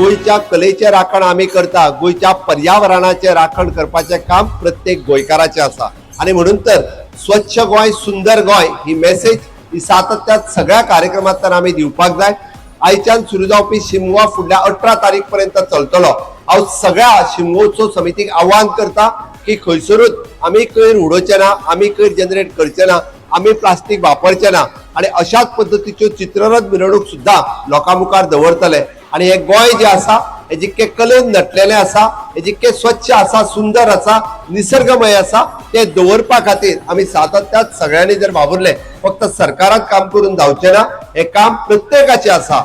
गोयच्या कलेचे राखण आम्ही करता, गोयच्या पर्यावरणाचे राखण करपाचे काम प्रत्येक गोंयकाराचे आसा। आणि म्हणून तर स्वच्छ गोय सुंदर गोय ही मेसेज ही सातत्यात सगळ्या कार्यक्रमांतल्यान आमी दिवपाक जाय। आयच्यान सुरू जावपी शिमगो फुडल्या 18 तारीख पर्यंत चलतलो। हांव सगळ्या शिमगोत्सव समितीक आव्हान करता की खंयसरूच आमी कोयर उडोवचे ना, आमी कोयर जनरेट करचे ना, आमी प्लास्टीक वापरचे ना आणि अशाच पद्धतीच्यो चित्ररथ मिरवणूक सुद्धा लोकां मुखार दवरतले। आणि हे गोय जे आसा हे जितके कलेन नटलेले आसा, हे जितके स्वच्छ आसा, सुंदर आसा, निसर्गमय आसा, ते दवरपा खातीर आमी सातत्यात सगळ्यांनी जर वावरले, फक्त सरकारात काम करून जावचे ना, हे काम प्रत्येकाचे आसा।